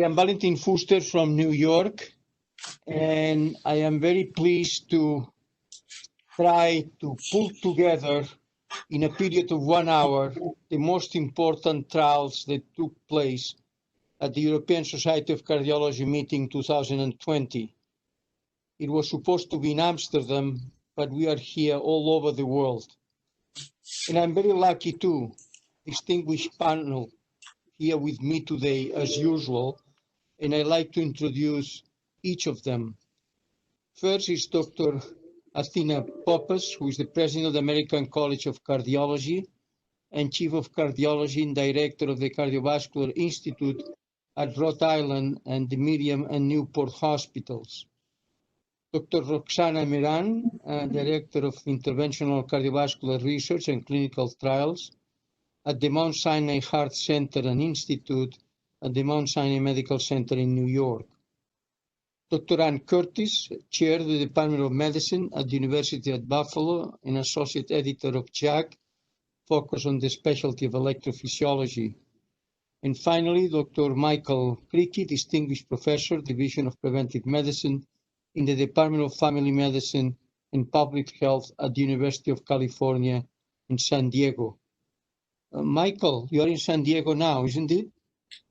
am Valentin Fuster from New York, and I am very pleased to try to pull together in a period of 1 hour the most important trials that took place at the European Society of Cardiology meeting 2020. It was supposed to be in Amsterdam, but we are here all over the world. And I'm very lucky too, distinguished panel here with me today as usual, and I'd like to introduce each of them. First is Dr. Athena Poppas, who is the President of the American College of Cardiology and Chief of Cardiology and Director of the Cardiovascular Institute at Rhode Island and the Miriam and Newport Hospitals. Dr. Roxana Mehran, Director of Interventional Cardiovascular Research and Clinical Trials at the Mount Sinai Heart Center and Institute at the Mount Sinai Medical Center in New York. Dr. Ann Curtis, Chair of the Department of Medicine at the University at Buffalo and Associate Editor of JACC, focused on the specialty of electrophysiology. And finally, Dr. Michael Criqui, Distinguished Professor, Division of Preventive Medicine in the Department of Family Medicine and Public Health at the University of California in San Diego. Michael, you are in San Diego now, isn't it?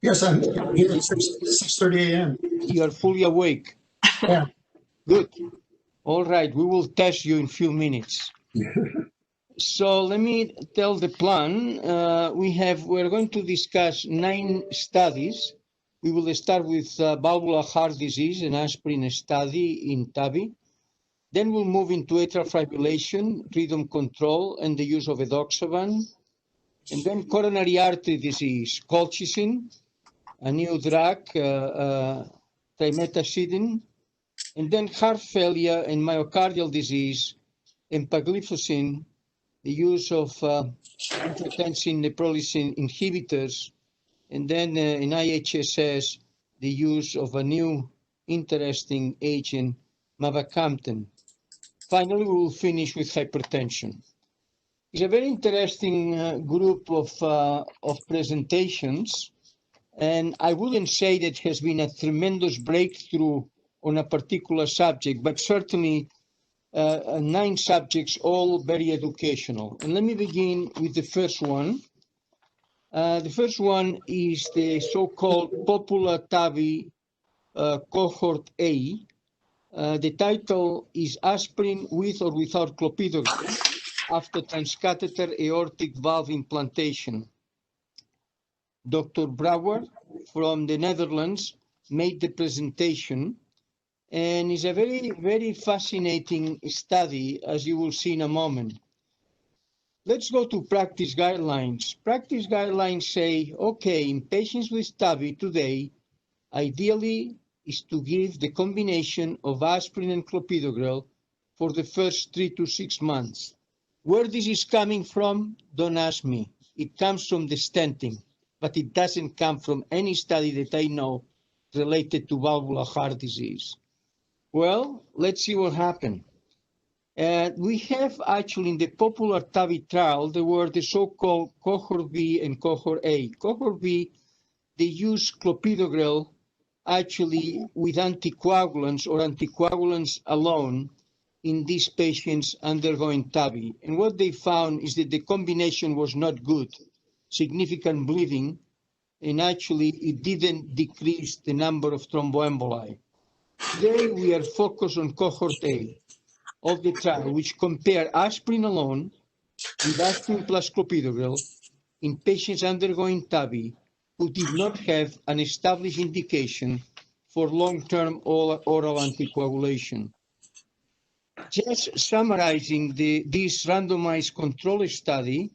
Yes, I'm here at 6:30 a.m. You are fully awake. Yeah. Good. All right, we will test you in a few minutes. So let me tell the plan. We're going to discuss 9 studies. We will start with valvular heart disease and aspirin study in TAVI. Then we'll move into atrial fibrillation, rhythm control, and the use of edoxaban. And then coronary artery disease, colchicine, a new drug, trimetazidine. And then heart failure and myocardial disease, empagliflozin, the use of angiotensin neprilysin inhibitors, and then in IHSS, the use of a new interesting agent, mavacamten. Finally, we will finish with hypertension. It's a very interesting group of presentations, and I wouldn't say that has been a tremendous breakthrough on a particular subject, but certainly 9 subjects, all very educational. And let me begin with the first one. The first one is the so-called popular TAVI cohort A. The title is Aspirin with or without clopidogrel after transcatheter aortic valve implantation. Dr. Brouwer from the Netherlands made the presentation, and it's a very, very fascinating study, as you will see in a moment. Let's go to practice guidelines. Practice guidelines say, okay, in patients with TAVI today, ideally is to give the combination of aspirin and clopidogrel for the first 3 to 6 months. Where this is coming from, don't ask me. It comes from the stenting, but it doesn't come from any study that I know related to valvular heart disease. Well, let's see what happened. We have actually in the popular TAVI trial, there were the so-called cohort B and cohort A. Cohort B, they use clopidogrel actually with anticoagulants or anticoagulants alone in these patients undergoing TAVI. And what they found is that the combination was not good, significant bleeding, and actually it didn't decrease the number of thromboemboli. Today we are focused on cohort A of the trial, which compare aspirin alone with aspirin plus clopidogrel in patients undergoing TAVI who did not have an established indication for long-term oral anticoagulation. Just summarizing this randomized control study,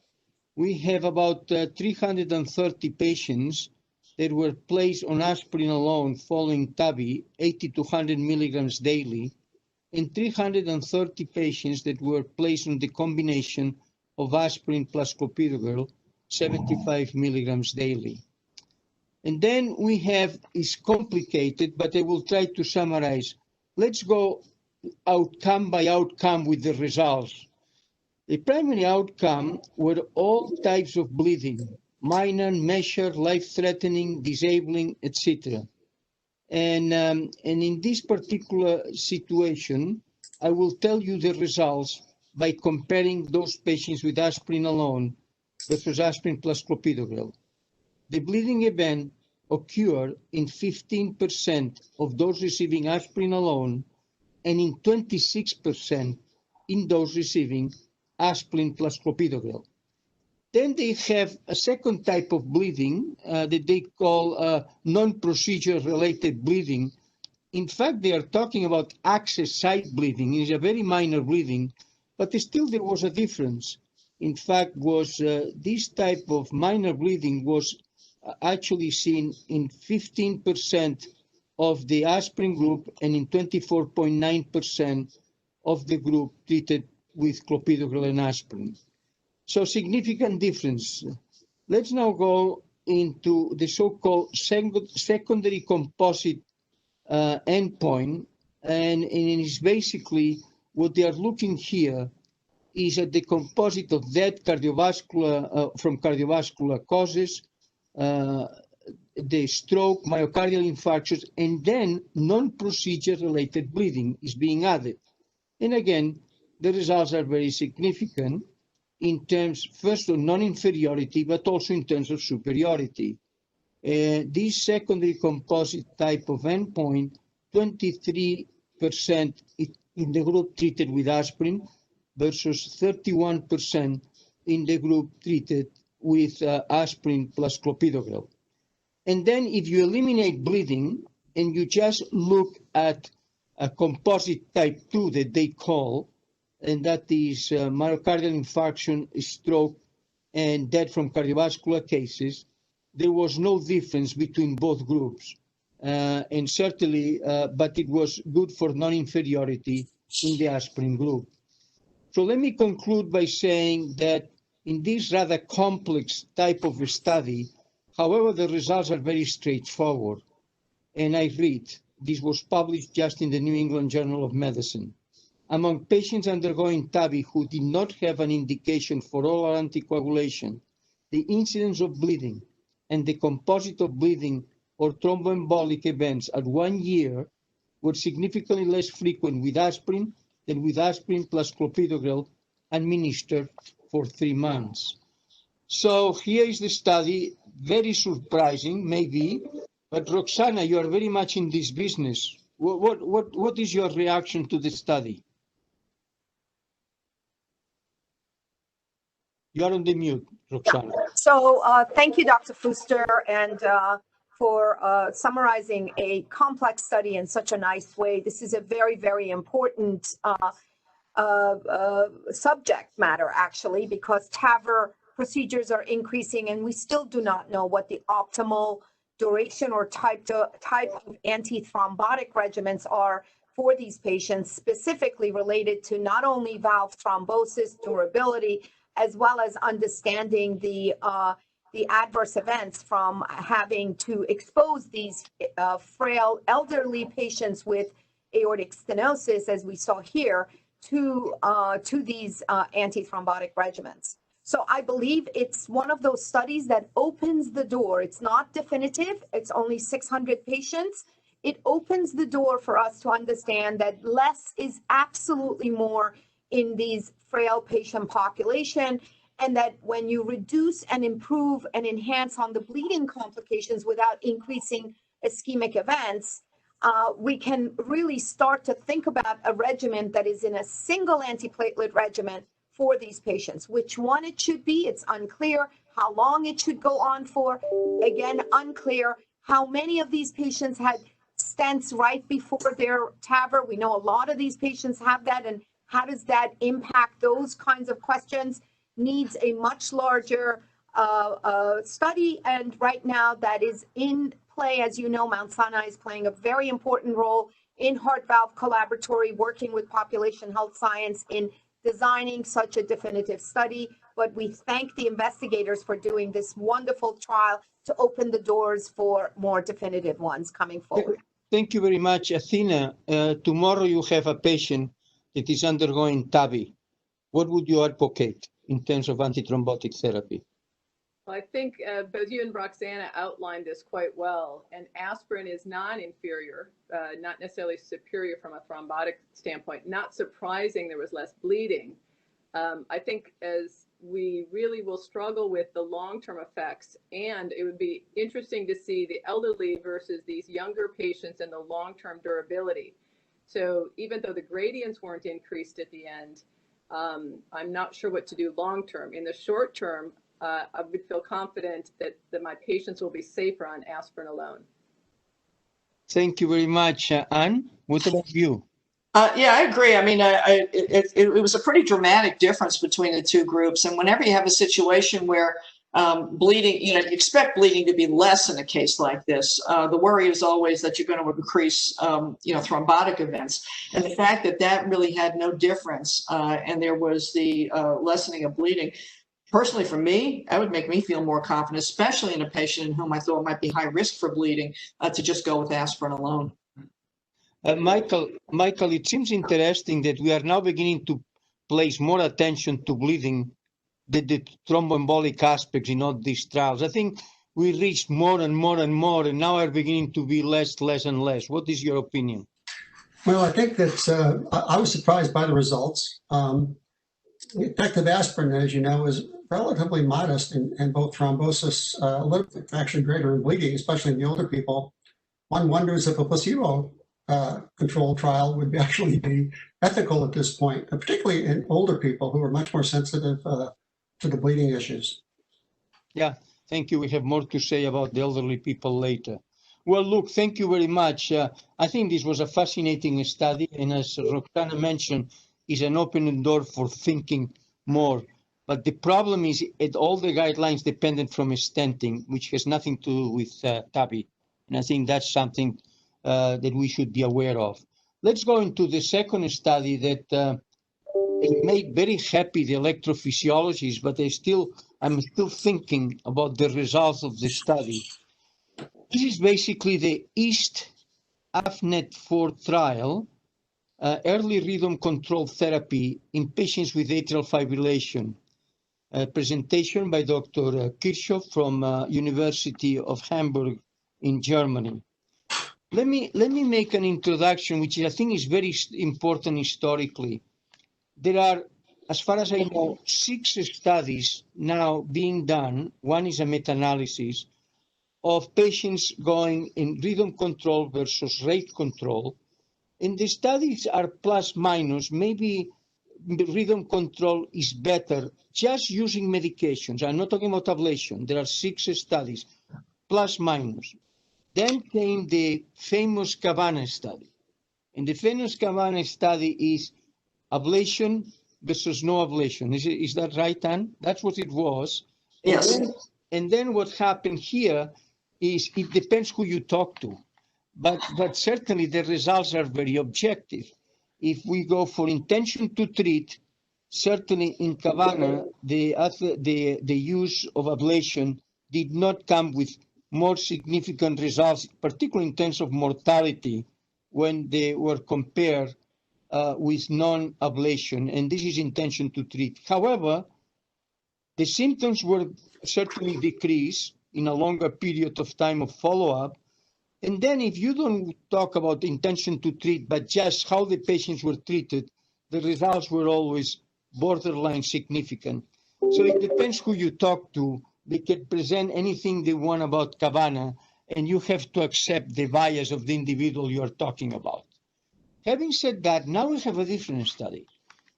we have about 330 patients that were placed on aspirin alone following TAVI, 80 to 100 milligrams daily, and 330 patients that were placed on the combination of aspirin plus clopidogrel, 75 milligrams daily. And then we have, it's complicated, but I will try to summarize. Let's go outcome by outcome with the results. The primary outcome were all types of bleeding, minor, measured, life-threatening, disabling, etc. And in this particular situation, I will tell you the results by comparing those patients with aspirin alone versus aspirin plus clopidogrel. The bleeding event occurred in 15% of those receiving aspirin alone and in 26% in those receiving aspirin plus clopidogrel. Then they have a second type of bleeding that they call non-procedure related bleeding. In fact, they are talking about access site bleeding. It is a very minor bleeding, but still there was a difference. In fact, this type of minor bleeding was actually seen in 15% of the aspirin group and in 24.9% of the group treated with clopidogrel and aspirin. So significant difference. Let's now go into the so-called secondary composite endpoint, and it is basically what they are looking here is at the composite of death cardiovascular from cardiovascular causes, the stroke, myocardial infarctions, and then non-procedure related bleeding is being added. And again, the results are very significant in terms, first of non-inferiority, but also in terms of superiority. This secondary composite type of endpoint, 23% in the group treated with aspirin versus 31% in the group treated with aspirin plus clopidogrel. And then if you eliminate bleeding and you just look at a composite type 2 that they call, and that is myocardial infarction, stroke, and death from cardiovascular cases, there was no difference between both groups. And certainly, but it was good for non-inferiority in the aspirin group. So let me conclude by saying that in this rather complex type of a study, however, the results are very straightforward. And I read, this was published just in the New England Journal of Medicine. Among patients undergoing TAVI who did not have an indication for oral anticoagulation, the incidence of bleeding and the composite of bleeding or thromboembolic events at 1 year were significantly less frequent with aspirin than with aspirin plus clopidogrel administered for 3 months. So here is the study, very surprising, maybe, but Roxana, you are very much in this business. What is your reaction to the study? You are on the mute, Roxana. So thank you, Dr. Fuster, and for summarizing a complex study in such a nice way. This is a very, very important subject matter, actually, because TAVR procedures are increasing, and we still do not know what the optimal duration or type of antithrombotic regimens are for these patients, specifically related to not only valve thrombosis, durability, as well as understanding the adverse events from having to expose these frail elderly patients with aortic stenosis, as we saw here, to these antithrombotic regimens. So I believe it's one of those studies that opens the door. It's not definitive. It's only 600 patients. It opens the door for us to understand that less is absolutely more in these frail patient population, and that when you reduce and improve and enhance on the bleeding complications without increasing ischemic events, we can really start to think about a regimen that is in a single antiplatelet regimen for these patients. Which one it should be, it's unclear. How long it should go on for, again, unclear. How many of these patients had stents right before their TAVR? We know a lot of these patients have that, and how does that impact those kinds of questions? Needs a much larger study, and right now that is in play. As you know, Mount Sinai is playing a very important role in Heart Valve Collaboratory, working with population health science in designing such a definitive study. But we thank the investigators for doing this wonderful trial to open the doors for more definitive ones coming forward. Thank you very much, Athena. Tomorrow you have a patient that is undergoing TAVI. What would you advocate in terms of antithrombotic therapy? Well, I think both you and Roxana outlined this quite well, and aspirin is non-inferior, not necessarily superior from a thrombotic standpoint. Not surprising there was less bleeding. I think as we really will struggle with the long-term effects, and it would be interesting to see the elderly versus these younger patients and the long-term durability. So even though the gradients weren't increased at the end, I'm not sure what to do long-term. In the short term, I would feel confident that my patients will be safer on aspirin alone. Thank you very much. Anne, what about you? Yeah, I agree. I mean, it was a pretty dramatic difference between the two groups. And whenever you have a situation where bleeding, you expect bleeding to be less in a case like this. The worry is always that you're going to increase, thrombotic events. And the fact that that really had no difference and there was the lessening of bleeding, personally, for me, that would make me feel more confident, especially in a patient in whom I thought might be high risk for bleeding, to just go with aspirin alone. Michael, it seems interesting that we are now beginning to place more attention to bleeding, the thromboembolic aspects in all these trials. I think we reached more and more and more, and now are beginning to be less and less. What is your opinion? Well, I think that I was surprised by the results. The effect of aspirin, as you know, is relatively modest in both thrombosis, a little bit actually greater in bleeding, especially in the older people. One wonders if a placebo controlled trial would actually be ethical at this point, particularly in older people who are much more sensitive to the bleeding issues. Yeah, thank you. We have more to say about the elderly people later. Well, look, thank you very much. I think this was a fascinating study, and as Roxana mentioned, is an open door for thinking more. But the problem is all the guidelines dependent from stenting, which has nothing to do with TAVI. And I think that's something that we should be aware of. Let's go into the second study that it made very happy the electrophysiologists, but I'm still thinking about the results of the study. This is basically the EAST-AFNET 4 trial, early rhythm control therapy in patients with atrial fibrillation. A presentation by Dr. Kirchhoff from University of Hamburg in Germany. Let me make an introduction, which I think is very important historically. There are, as far as I know, 6 studies now being done. One is a meta-analysis of patients going in rhythm control versus rate control. And the studies are plus minus. Maybe rhythm control is better just using medications. I'm not talking about ablation. There are 6 studies, plus minus. Then came the famous Cabana study. And the famous Cabana study is ablation versus no ablation. Is that right, Anne? That's what it was. Yes. And then what happened here is it depends who you talk to. But certainly the results are very objective. If we go for intention to treat, certainly in Cabana, the use of ablation did not come with more significant results, particularly in terms of mortality, when they were compared with non-ablation, and this is intention to treat. However, the symptoms were certainly decreased in a longer period of time of follow-up. And then if you don't talk about intention to treat, but just how the patients were treated, the results were always borderline significant. So it depends who you talk to. They can present anything they want about Cabana, and you have to accept the bias of the individual you are talking about. Having said that, now we have a different study.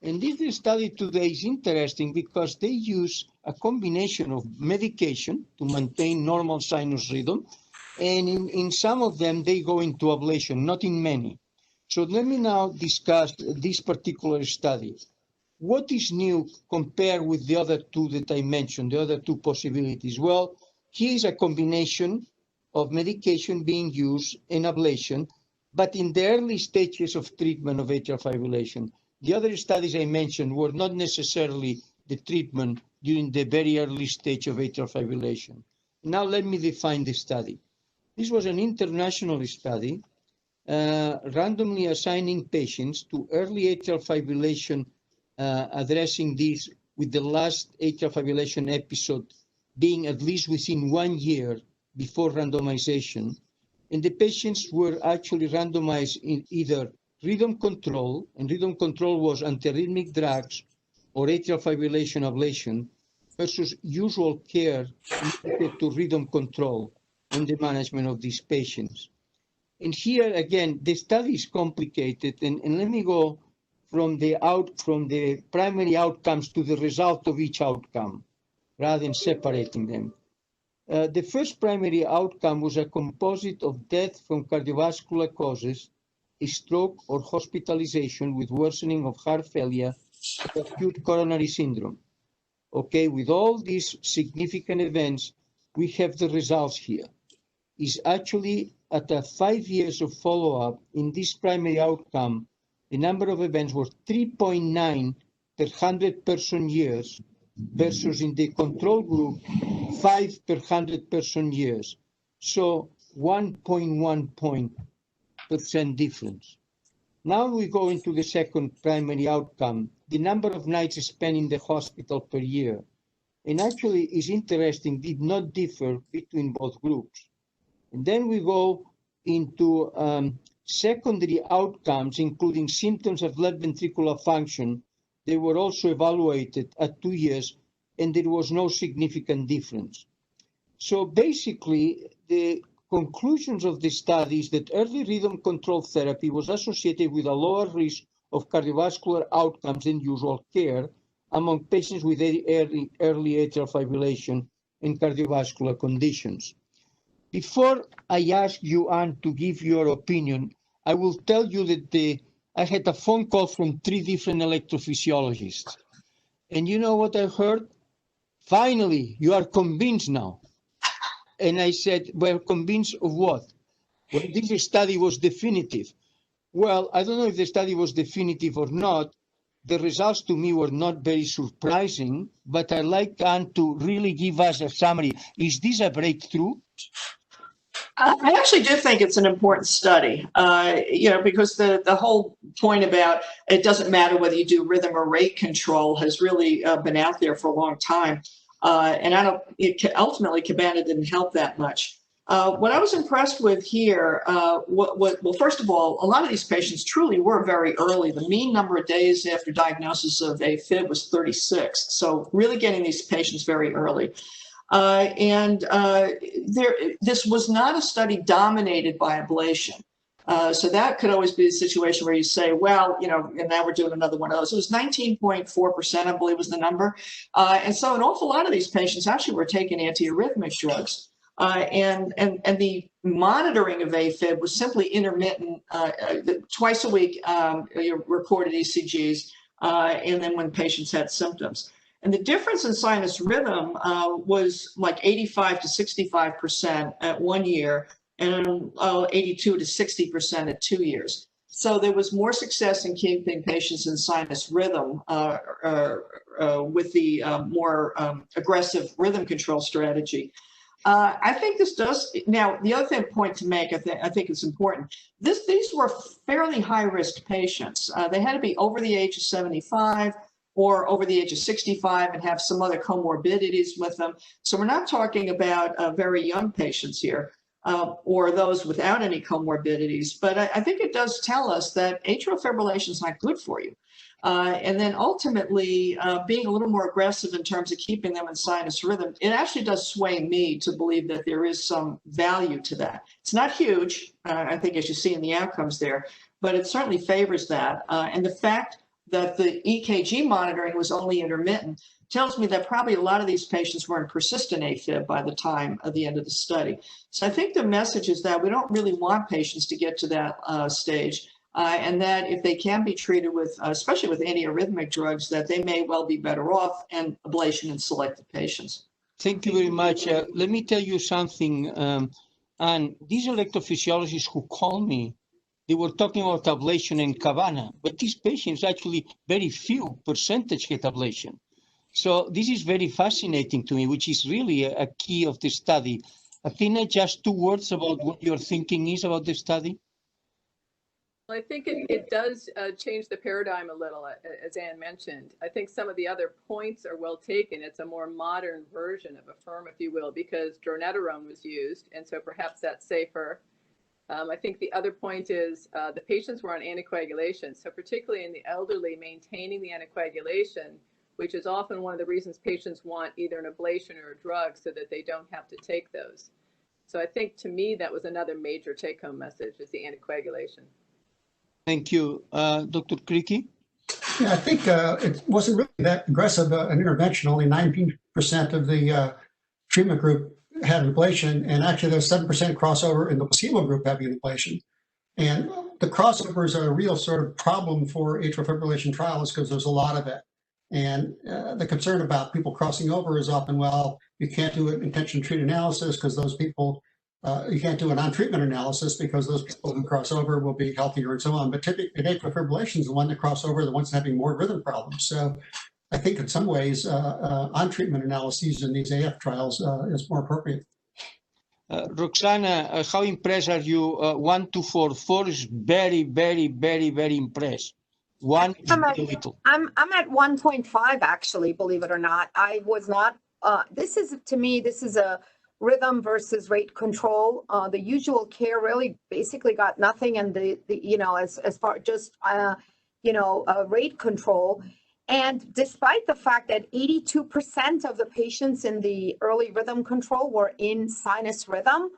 And this study today is interesting because they use a combination of medication to maintain normal sinus rhythm, and in some of them, they go into ablation, not in many. So let me now discuss this particular study. What is new compared with the other 2 that I mentioned, the other 2 possibilities? Well, here is a combination of medication being used in ablation, but in the early stages of treatment of atrial fibrillation. The other studies I mentioned were not necessarily the treatment during the very early stage of atrial fibrillation. Now let me define the study. This was an international study, randomly assigning patients to early atrial fibrillation, addressing this with the last atrial fibrillation episode being at least within 1 year before randomization. And the patients were actually randomized in either rhythm control, and rhythm control was antiarrhythmic drugs or atrial fibrillation ablation, versus usual care related to rhythm control on the management of these patients. And here again, the study is complicated, and let me go from the primary outcomes to the result of each outcome, rather than separating them. The first primary outcome was a composite of death from cardiovascular causes, a stroke or hospitalization with worsening of heart failure, or acute coronary syndrome. Okay, with all these significant events, we have the results here. Is actually at 5 years of follow-up in this primary outcome, the number of events was 3.9 per 100 person years versus in the control group 5 per 100 person years. So 1.1% difference. Now we go into the second primary outcome, the number of nights spent in the hospital per year. And actually is interesting, did not differ between both groups. And then we go into secondary outcomes, including symptoms of left ventricular function. They were also evaluated at 2 years, and there was no significant difference. So basically, the conclusions of the study is that early rhythm control therapy was associated with a lower risk of cardiovascular outcomes than usual care among patients with early atrial fibrillation and cardiovascular conditions. Before I ask you, Anne, to give your opinion, I will tell you that I had a phone call from 3 different electrophysiologists. And you know what I heard? Finally, you are convinced now. And I said, well, convinced of what? Well, this study was definitive. Well, I don't know if the study was definitive or not. The results to me were not very surprising, but I'd like Anne to really give us a summary. Is this a breakthrough? I actually do think it's an important study, because the whole point about it doesn't matter whether you do rhythm or rate control has really been out there for a long time. And ultimately, Cabana didn't help that much. What I was impressed with here, well, first of all, a lot of these patients truly were very early. The mean number of days after diagnosis of AFib was 36. So really getting these patients very early. This was not a study dominated by ablation. So that could always be a situation where you say, well, and now we're doing another one of those. It was 19.4%, I believe was the number. And so an awful lot of these patients actually were taking antiarrhythmic drugs. And the monitoring of AFib was simply intermittent, twice a week, recorded ECGs, and then when patients had symptoms. And the difference in sinus rhythm was like 85 to 65% at 1 year and 82 to 60% at 2 years. So there was more success in keeping patients in sinus rhythm with the more aggressive rhythm control strategy. I think this does, now the other point to make, I think it's important, these were fairly high-risk patients. They had to be over the age of 75 or over the age of 65 and have some other comorbidities with them. So we're not talking about very young patients here or those without any comorbidities, but I think it does tell us that atrial fibrillation is not good for you. And then ultimately being a little more aggressive in terms of keeping them in sinus rhythm, it actually does sway me to believe that there is some value to that. It's not huge, I think, as you see in the outcomes there, but it certainly favors that. And the fact that the EKG monitoring was only intermittent tells me that probably a lot of these patients were in persistent AFib by the time of the end of the study. So I think the message is that we don't really want patients to get to that stage. And that if they can be treated with, especially with antiarrhythmic drugs, that they may well be better off and ablation in selected patients. Thank you very much. Let me tell you something. And these electrophysiologists who call me, they were talking about ablation in Cabana, but these patients actually very few percentage get ablation. So this is very fascinating to me, which is really a key of the study. Athena, just 2 words about what your thinking is about the study. Well, I think it does change the paradigm a little, as Anne mentioned. I think some of the other points are well taken. It's a more modern version of AFFIRM, if you will, because dronedarone was used, and so perhaps that's safer. I think the other point is the patients were on anticoagulation. So particularly in the elderly, maintaining the anticoagulation, which is often one of the reasons patients want either an ablation or a drug so that they don't have to take those. So I think to me, that was another major take-home message, is the anticoagulation. Thank you. Dr. Criqui? Yeah, I think it wasn't really that aggressive an intervention. Only 19% of the treatment group had an ablation, and actually there's 7% crossover in the placebo group having an ablation. And the crossovers are a real sort of problem for atrial fibrillation trials because there's a lot of it. And the concern about people crossing over is often, well, you can't do an intention-to-treat analysis because those people, you can't do a non-treatment analysis because those people who cross over will be healthier and so on. But typically, atrial fibrillation is the one that cross over, the ones having more rhythm problems. So I think in some ways, on-treatment analyses in these AF trials is more appropriate. Roxana, how impressed are you? 1 to 4. 4 is very, very, very, very impressed. 1 is very little. I'm at 1.5 actually, believe it or not. I was not. This is, to me, this is a rhythm versus rate control. The usual care really basically got nothing, and the you know, as far just rate control. And despite the fact that 82% of the patients in the early rhythm control were in sinus rhythm,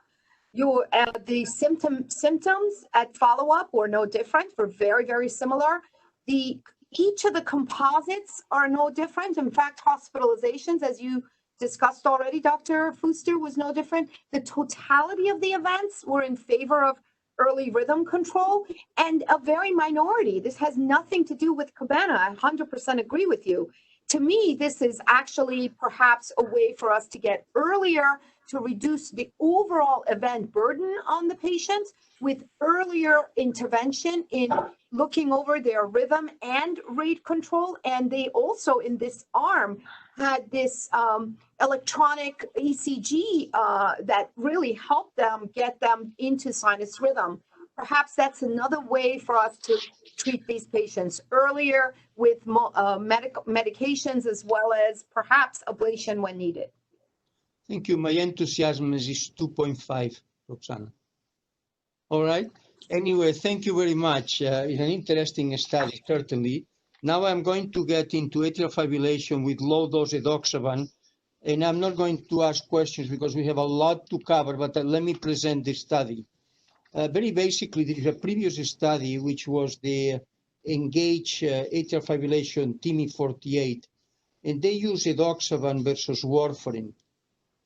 the symptoms at follow-up were no different, were very, very similar. Each of the composites are no different. In fact, hospitalizations, as you discussed already, Dr. Fuster, was no different. The totality of the events were in favor of early rhythm control, and a very minority. This has nothing to do with Cabana. I 100% agree with you. To me, this is actually perhaps a way for us to get earlier to reduce the overall event burden on the patients with earlier intervention in looking over their rhythm and rate control. And they also, in this arm, had this electronic ECG that really helped them get them into sinus rhythm. Perhaps that's another way for us to treat these patients earlier with medications as well as perhaps ablation when needed. Thank you. My enthusiasm is 2.5, Roxana. All right. Anyway, thank you very much. It's an interesting study, certainly. Now I'm going to get into atrial fibrillation with low-dose edoxaban, and I'm not going to ask questions because we have a lot to cover, but let me present the study. Very basically, there is a previous study, which was the ENGAGE atrial fibrillation TIMI-48, and they use edoxaban versus warfarin.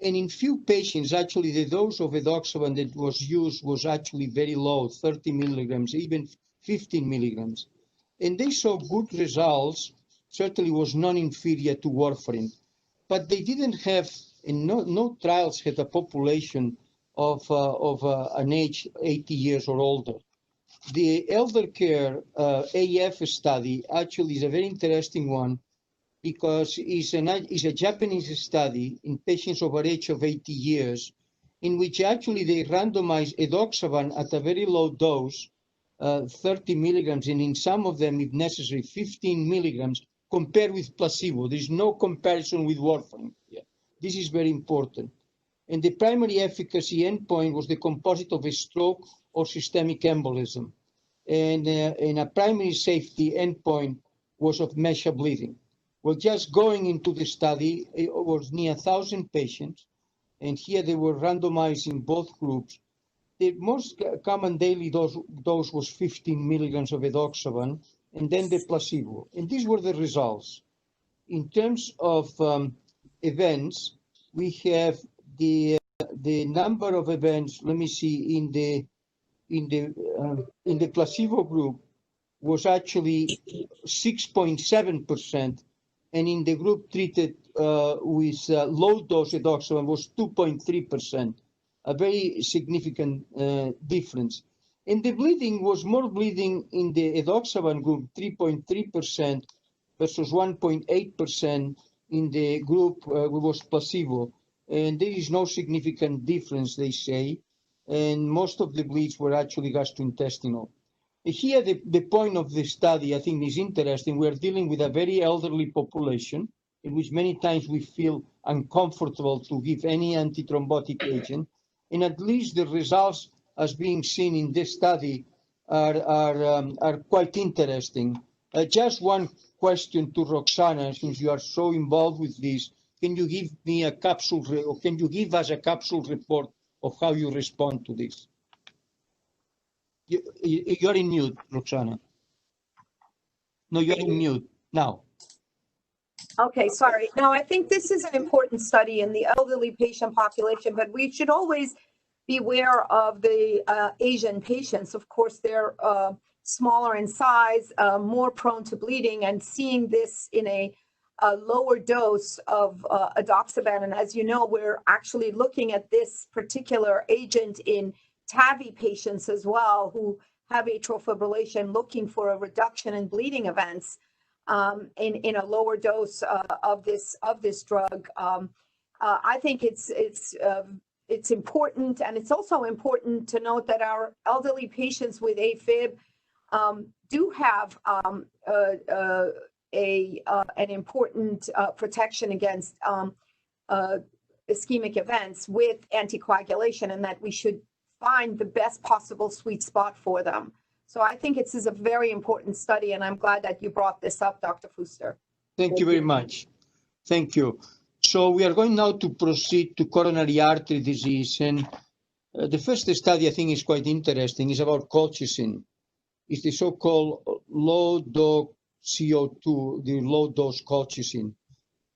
And in few patients, actually, the dose of edoxaban that was used was actually very low, 30 milligrams, even 15 milligrams. And they saw good results, certainly was non-inferior to warfarin. But they didn't have, and no trials had a population of an age 80 years or older. The elder care AF study actually is a very interesting one because it's a Japanese study in patients over age of 80 years, in which actually they randomized edoxaban at a very low dose, 30 milligrams, and in some of them, if necessary, 15 milligrams, compared with placebo. There's no comparison with warfarin. Yeah. This is very important. And the primary efficacy endpoint was the composite of a stroke or systemic embolism. And a primary safety endpoint was of mesh bleeding. Well, just going into the study, it was near 1,000 patients, and here they were randomized in both groups. The most common daily dose was 15 milligrams of edoxaban, and then the placebo. And these were the results. In terms of events, we have the number of events. Let me see. In the placebo group was actually 6.7%, and in the group treated with low dose edoxaban was 2.3%. A very significant difference. And the bleeding was more bleeding in the edoxaban group, 3.3% versus 1.8% in the group which was placebo. And there is no significant difference, they say. And most of the bleeds were actually gastrointestinal. Here, the point of the study, I think, is interesting. We're dealing with a very elderly population in which many times we feel uncomfortable to give any antithrombotic agent. And at least the results as being seen in this study are quite interesting. Just one question to Roxana, since you are so involved with this. Can you give me a capsule, or can you give us a capsule report of how you respond to this? You're in mute, Roxana. No, you're in mute now. Okay, sorry. No, I think this is an important study in the elderly patient population, but we should always beware of the Asian patients. Of course, they're smaller in size, more prone to bleeding, and seeing this in a lower dose of edoxaban. And as you know, we're actually looking at this particular agent in TAVI patients as well, who have atrial fibrillation, looking for a reduction in bleeding events in a lower dose of this drug. I think it's important, and it's also important to note that our elderly patients with AFib do have an important protection against ischemic events with anticoagulation, and that we should find the best possible sweet spot for them. So I think this is a very important study, and I'm glad that you brought this up, Dr. Fuster. Thank you very much. Thank you. So we are going now to proceed to coronary artery disease. And the first study I think is quite interesting. Is about colchicine. It's the so-called LoDoCo2, the low-dose colchicine.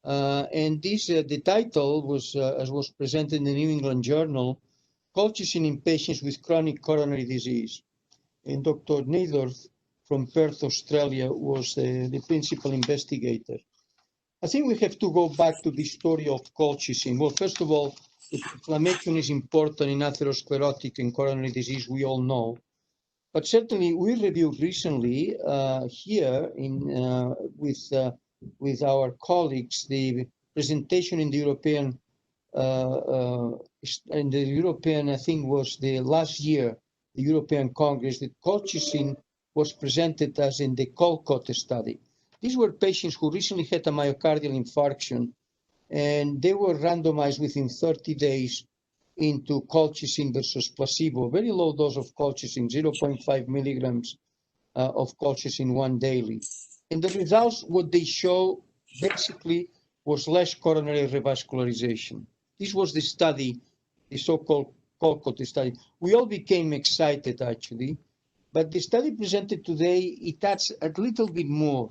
And this, the title was, as was presented in the New England Journal, Colchicine in Patients with Chronic Coronary Disease. And Dr. Naydorf from Perth, Australia, was the principal investigator. I think we have to go back to the story of colchicine. Well, first of all, inflammation is important in atherosclerotic and coronary disease, we all know. But certainly, we reviewed recently here with our colleagues the presentation in the European, I think was the last year, the European Congress, that colchicine was presented as in the COLCOT study. These were patients who recently had a myocardial infarction, and they were randomized within 30 days into colchicine versus placebo, very low dose of colchicine, 0.5 milligrams of colchicine one daily. And the results, what they show basically was less coronary revascularization. This was the study, the so-called COLCOT study. We all became excited actually, but the study presented today, it adds a little bit more.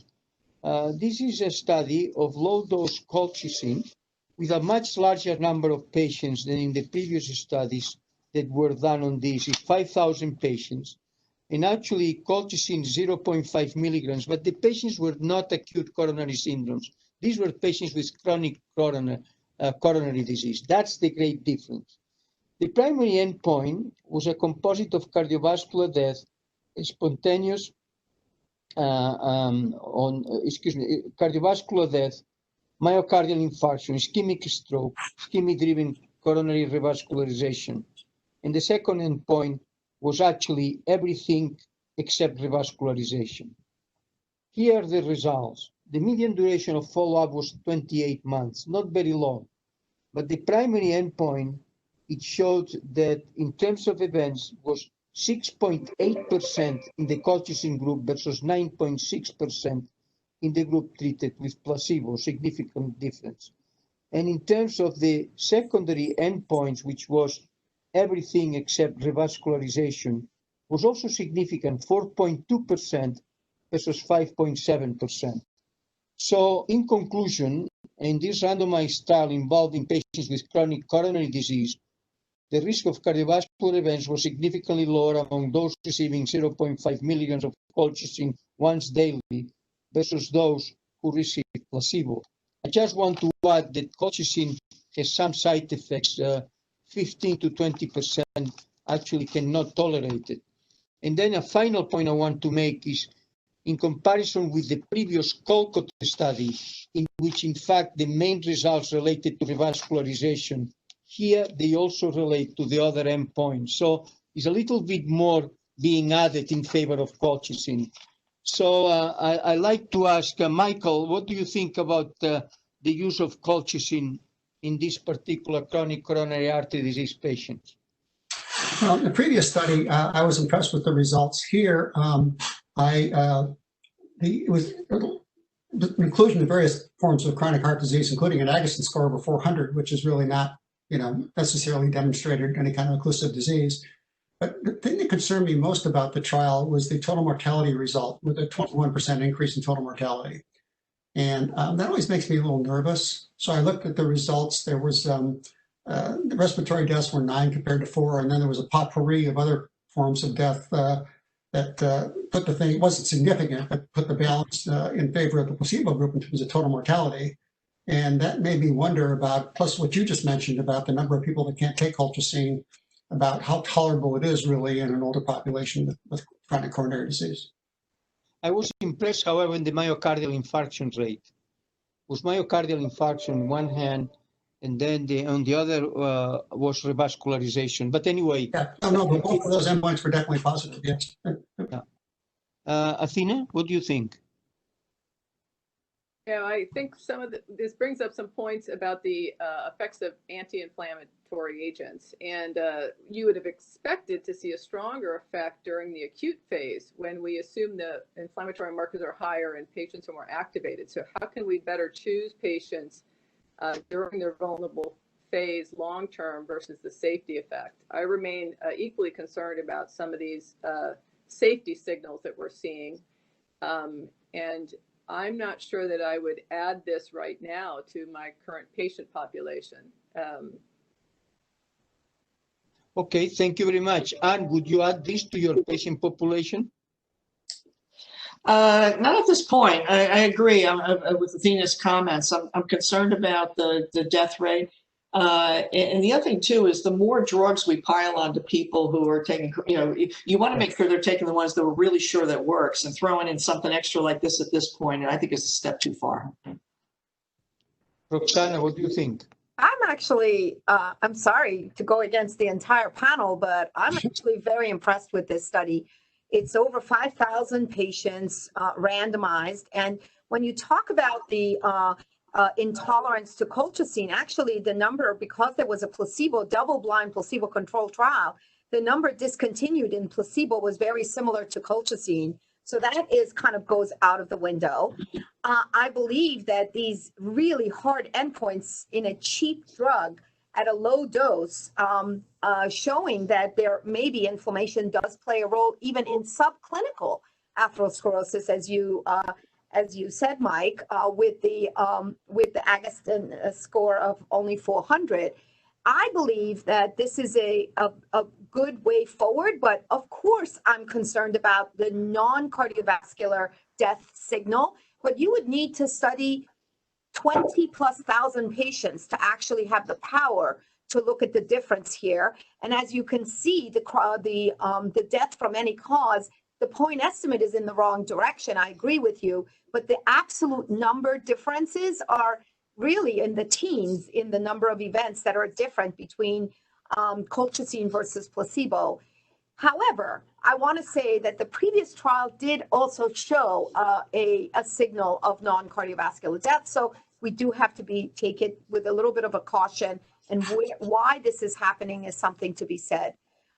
This is a study of low-dose colchicine with a much larger number of patients than in the previous studies that were done on this. It's 5,000 patients, and actually colchicine 0.5 milligrams, but the patients were not acute coronary syndromes. These were patients with chronic coronary disease. That's the great difference. The primary endpoint was a composite of cardiovascular death, spontaneous cardiovascular death, myocardial infarction, ischemic stroke, ischemic-driven coronary revascularization. And the second endpoint was actually everything except revascularization. Here are the results. The median duration of follow-up was 28 months, not very long. But the primary endpoint, it showed that in terms of events was 6.8% in the colchicine group versus 9.6% in the group treated with placebo, significant difference. And in terms of the secondary endpoints, which was everything except revascularization, was also significant, 4.2% versus 5.7%. So in conclusion, in this randomized trial involving patients with chronic coronary disease, the risk of cardiovascular events was significantly lower among those receiving 0.5 milligrams of colchicine once daily versus those who received placebo. I just want to add that colchicine has some side effects, 15 to 20% actually cannot tolerate it. And then a final point I want to make is, in comparison with the previous COLCOT study, in which in fact the main results related to revascularization, here they also relate to the other endpoints. So it's a little bit more being added in favor of colchicine. So I like to ask Michael, what do you think about the use of colchicine in this particular chronic coronary artery disease patients? Well, in the previous study, I was impressed with the results. Here, it was the inclusion of various forms of chronic heart disease, including an Agatston score over 400, which is really not, necessarily demonstrated any kind of occlusive disease. But the thing that concerned me most about the trial was the total mortality result, with a 21% increase in total mortality. And that always makes me a little nervous. So I looked at the results. There was the respiratory deaths were 9 compared to 4, and then there was a potpourri of other forms of death that put the thing, it wasn't significant, but put the balance in favor of the placebo group in terms of total mortality. And that made me wonder about, plus what you just mentioned about the number of people that can't take colchicine, about how tolerable it is really in an older population with chronic coronary disease. I was impressed, however, in the myocardial infarction rate. It was myocardial infarction on one hand, and then on the other was revascularization. But anyway. Yeah, no, but both of those endpoints were definitely positive, yes. Yeah. Athena, what do you think? Yeah, I think this brings up some points about the effects of anti-inflammatory agents. And you would have expected to see a stronger effect during the acute phase when we assume the inflammatory markers are higher and patients are more activated. So how can we better choose patients during their vulnerable phase long-term versus the safety effect? I remain equally concerned about some of these safety signals that we're seeing. And I'm not sure that I would add this right now to my current patient population. Okay, thank you very much. Anne, would you add this to your patient population? Not at this point. I agree with Athena's comments. I'm concerned about the death rate. And the other thing too is the more drugs we pile onto people who are taking, you want to make sure they're taking the ones that we're really sure that works, and throwing in something extra like this at this point, I think is a step too far. Roxana, what do you think? I'm actually, I'm sorry to go against the entire panel, but I'm actually very impressed with this study. It's over 5,000 patients randomized. And when you talk about the intolerance to colchicine, actually the number, because there was a placebo, double-blind placebo-controlled trial, the number discontinued in placebo was very similar to colchicine. So that is kind of goes out of the window. I believe that these really hard endpoints in a cheap drug at a low dose, showing that there maybe inflammation does play a role even in subclinical atherosclerosis, as you said, Mike, with the Agatston score of only 400. I believe that this is a good way forward, but of course I'm concerned about the non-cardiovascular death signal. But you would need to study 20,000+ patients to actually have the power to look at the difference here. And as you can see, the death from any cause, the point estimate is in the wrong direction. I agree with you, but the absolute number differences are really in the teens in the number of events that are different between colchicine versus placebo. However, I want to say that the previous trial did also show a signal of non-cardiovascular death. So we do have to take it with a little bit of a caution, and why this is happening is something to be said.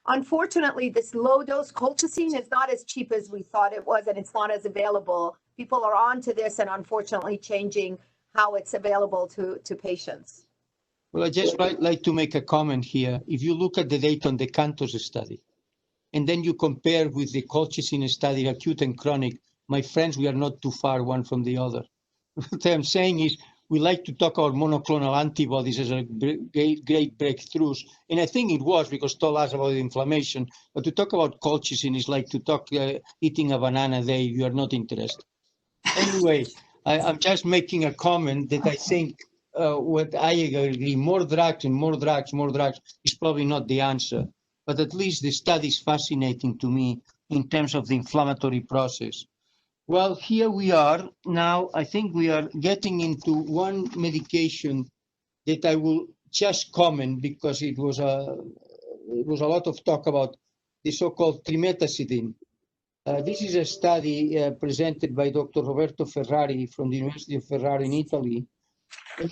Unfortunately, this low-dose colchicine is not as cheap as we thought it was, and it's not as available. People are onto this and unfortunately changing how it's available to patients. Well, I just like to make a comment here. If you look at the data on the CANTOS study, and then you compare with the colchicine study, acute and chronic, my friends, we are not too far one from the other. What I'm saying is we like to talk about monoclonal antibodies as a great breakthroughs. And I think it was because it told us about the inflammation. But to talk about colchicine is like to talk eating a banana a day. You are not interested. Anyway, I'm just making a comment that I think what I agree, more drugs is probably not the answer. But at least the study is fascinating to me in terms of the inflammatory process. Well, here we are now. I think we are getting into one medication that I will just comment because it was a lot of talk about the so-called trimetazidine. This is a study presented by Dr. Roberto Ferrari from the University of Ferrari in Italy. And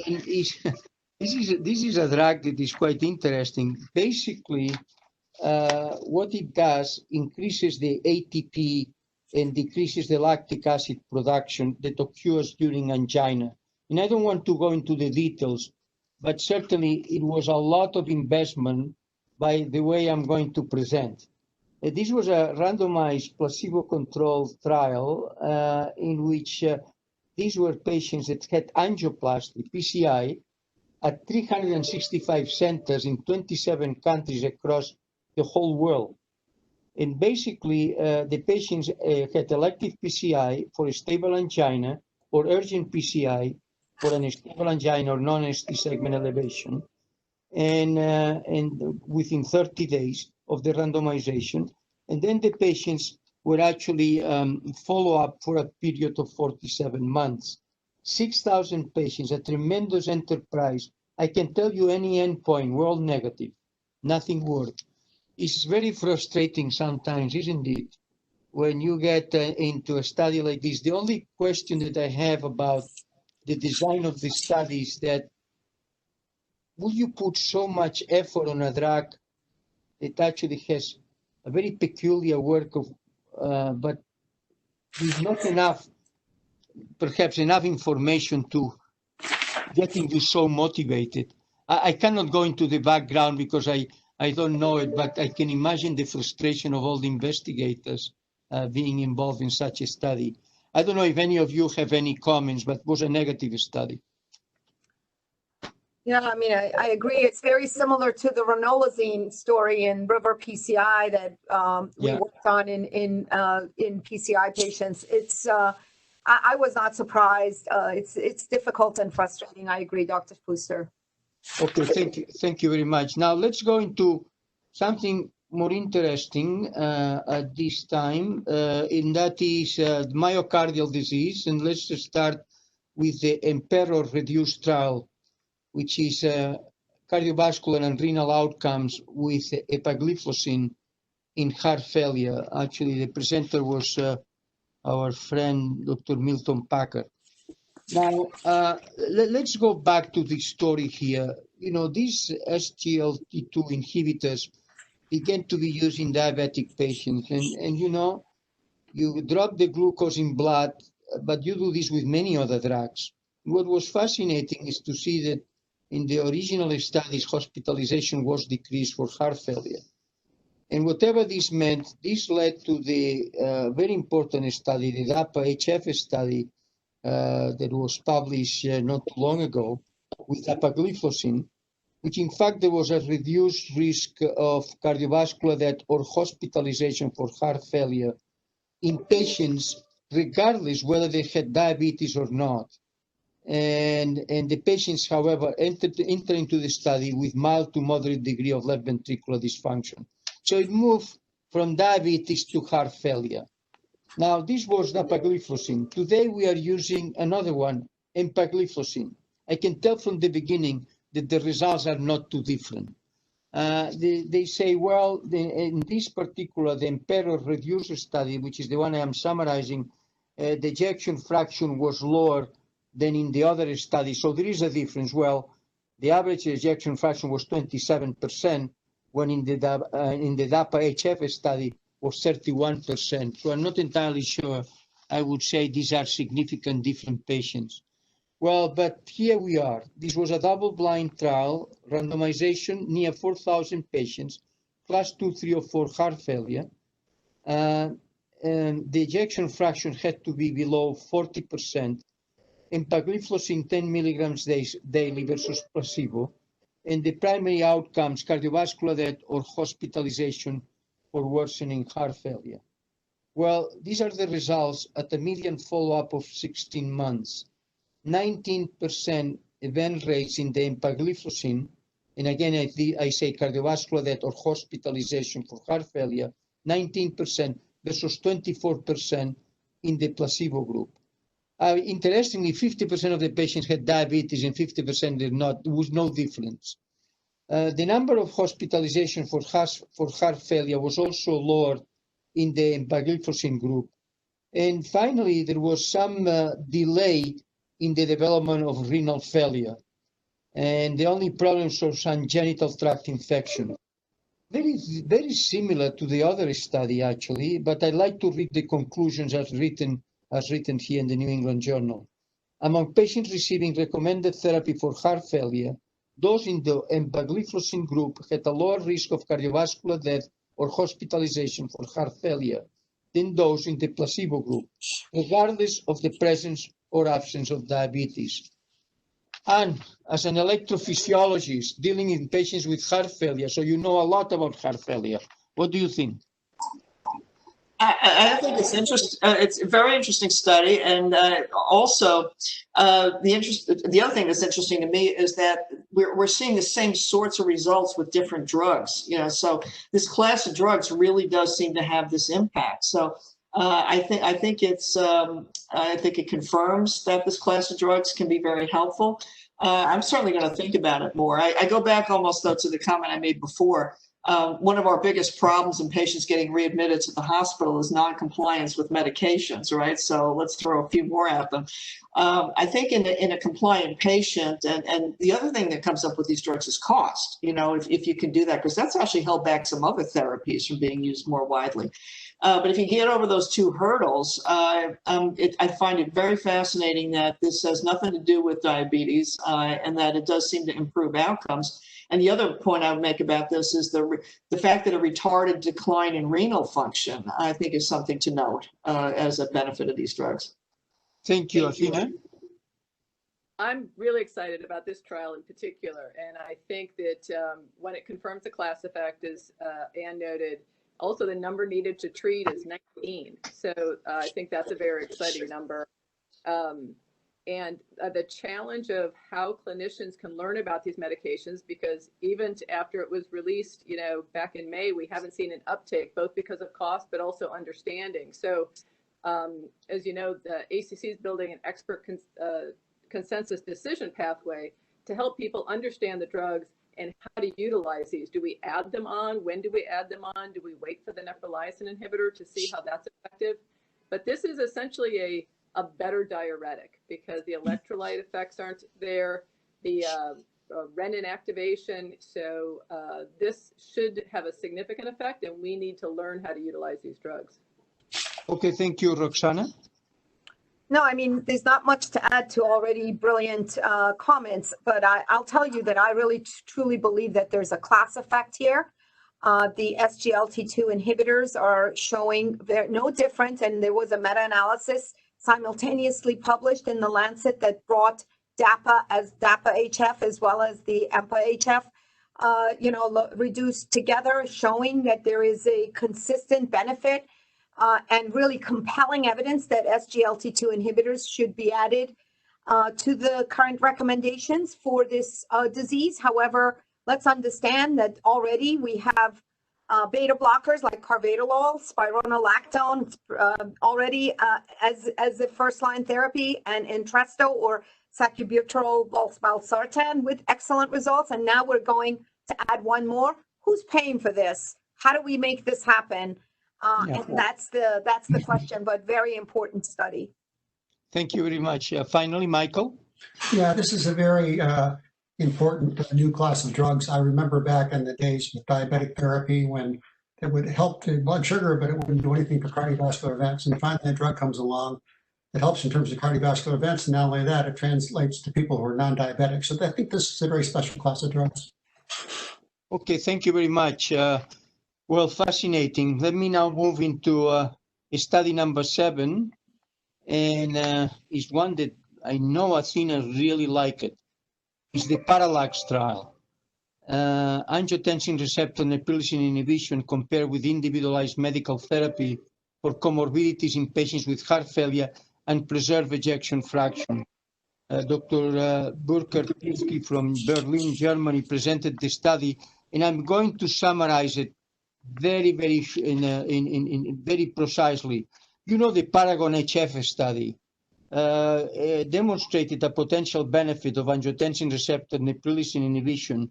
this is a drug that is quite interesting. Basically, what it does increases the ATP and decreases the lactic acid production that occurs during angina. And I don't want to go into the details, but certainly it was a lot of investment by the way I'm going to present. This was a randomized placebo-controlled trial in which these were patients that had angioplasty, PCI, at 365 centers in 27 countries across the whole world. And basically, the patients had elective PCI for a stable angina or urgent PCI for an stable angina or non-ST segment elevation, and within 30 days of the randomization. And then the patients were actually follow up for a period of 47 months. 6,000 patients, a tremendous enterprise. I can tell you any endpoint, we're all negative, nothing worked. It's very frustrating sometimes, isn't it? When you get into a study like this, the only question that I have about the design of the study is that will you put so much effort on a drug that actually has a very peculiar work of, but there's not enough, perhaps enough information to getting you so motivated. I cannot go into the background because I don't know it, but I can imagine the frustration of all the investigators being involved in such a study. I don't know if any of you have any comments, but it was a negative study. Yeah, I mean, I agree. It's very similar to the ranolazine story in River PCI that we worked on in PCI patients. It's I was not surprised. It's difficult and frustrating. I agree, Dr. Fuster. Okay, thank you very much. Now let's go into something more interesting at this time, and that is myocardial disease. And let's just start with the EMPEROR-reduced trial, which is cardiovascular and renal outcomes with epagliflozin in heart failure. Actually, the presenter was our friend, Dr. Milton Packard. Now, let's go back to the story here. You know, these SGLT2 inhibitors began to be used in diabetic patients. And you know, you drop the glucose in blood, but you do this with many other drugs. What was fascinating is to see that in the original studies, hospitalization was decreased for heart failure. And whatever this meant, this led to the very important study, the DAPA-HF study that was published not too long ago with epagliflozin, which in fact there was a reduced risk of cardiovascular death or hospitalization for heart failure in patients, regardless whether they had diabetes or not. And the patients, however, entered into the study with mild to moderate degree of left ventricular dysfunction. So it moved from diabetes to heart failure. Now, this was dapagliflozin. Today, we are using another one, empagliflozin. I can tell from the beginning that the results are not too different. They say, well, in this particular, the EMPEROR-reduced study, which is the one I am summarizing, the ejection fraction was lower than in the other study. So there is a difference. Well, the average ejection fraction was 27%, when in the DAPA-HF study was 31%. So I'm not entirely sure I would say these are significant different patients. Well, but here we are. This was a double-blind trial, randomization, near 4,000 patients, class 2, 3, or 4 heart failure. And the ejection fraction had to be below 40%. Empagliflozin 10 milligrams daily versus placebo. And the primary outcomes, cardiovascular death or hospitalization for worsening heart failure. Well, these are the results at a median follow-up of 16 months. 19% event rates in the empagliflozin, and again, I say cardiovascular death or hospitalization for heart failure, 19% versus 24% in the placebo group. Interestingly, 50% of the patients had diabetes and 50% did not. There was no difference. The number of hospitalizations for heart failure was also lower in the empagliflozin group. And finally, there was some delay in the development of renal failure. And the only problems were some genital tract infection. Very similar to the other study, actually, but I'd like to read the conclusions as written here in the New England Journal. Among patients receiving recommended therapy for heart failure, those in the empagliflozin group had a lower risk of cardiovascular death or hospitalization for heart failure than those in the placebo group, regardless of the presence or absence of diabetes. And as an electrophysiologist dealing in patients with heart failure, so you know a lot about heart failure, what do you think? I think it's interesting. It's a very interesting study, and also the other thing that's interesting to me is that we're seeing the same sorts of results with different drugs. You know, so this class of drugs really does seem to have this impact. So I think it confirms that this class of drugs can be very helpful. I'm certainly going to think about it more. I go back almost though to the comment I made before. One of our biggest problems in patients getting readmitted to the hospital is non-compliance with medications, right? So let's throw a few more at them. I think in a compliant patient, and the other thing that comes up with these drugs is cost, you know, if you can do that, because that's actually held back some other therapies from being used more widely. But if you get over those two hurdles, I find it very fascinating that this has nothing to do with diabetes and that it does seem to improve outcomes. And the other point I would make about this is the fact that a retarded decline in renal function, I think, is something to note as a benefit of these drugs. Thank you, Athena. I'm really excited about this trial in particular, and I think that when it confirms the class effect, as Anne noted, also the number needed to treat is 19. So I think that's a very exciting number. And the challenge of how clinicians can learn about these medications, because even after it was released, you know, back in May, we haven't seen an uptake, both because of cost, but also understanding. So as you know, the ACC is building an expert consensus decision pathway to help people understand the drugs and how to utilize these. Do we add them on? When do we add them on? Do we wait for the neprilysin inhibitor to see how that's effective? But this is essentially a better diuretic because the electrolyte effects aren't there, the renin activation. So this should have a significant effect, and we need to learn how to utilize these drugs. Okay, thank you, Roxana. No, I mean, there's not much to add to already brilliant comments, but I'll tell you that I really truly believe that there's a class effect here. The SGLT2 inhibitors are showing they're no different, and there was a meta-analysis simultaneously published in the Lancet that brought DAPA-HF as well as the EMPA-HF, reduced together, showing that there is a consistent benefit and really compelling evidence that SGLT2 inhibitors should be added to the current recommendations for this disease. However, let's understand that already we have beta blockers like carvedilol, spironolactone already as the first-line therapy, and Entresto or sacubitril valsartan with excellent results. And now we're going to add one more. Who's paying for this? How do we make this happen? And that's the question, but very important study. Thank you very much. Finally, Michael. Yeah, this is a very important new class of drugs. I remember back in the days with diabetic therapy when it would help the blood sugar, but it wouldn't do anything for cardiovascular events. And finally, that drug comes along. It helps in terms of cardiovascular events. And not only that, it translates to people who are non-diabetic. So I think this is a very special class of drugs. Okay, thank you very much. Well, fascinating. Let me now move into study number 7. And it's one that I know Athena really like it. It's the PARALLAX trial. Angiotensin receptor neprilysin inhibition compared with individualized medical therapy for comorbidities in patients with heart failure and preserved ejection fraction. Dr. Burker-Pirsky from Berlin, Germany, presented the study, and I'm going to summarize it very precisely. You know, the Paragon-HF study demonstrated a potential benefit of angiotensin receptor neprilysin inhibition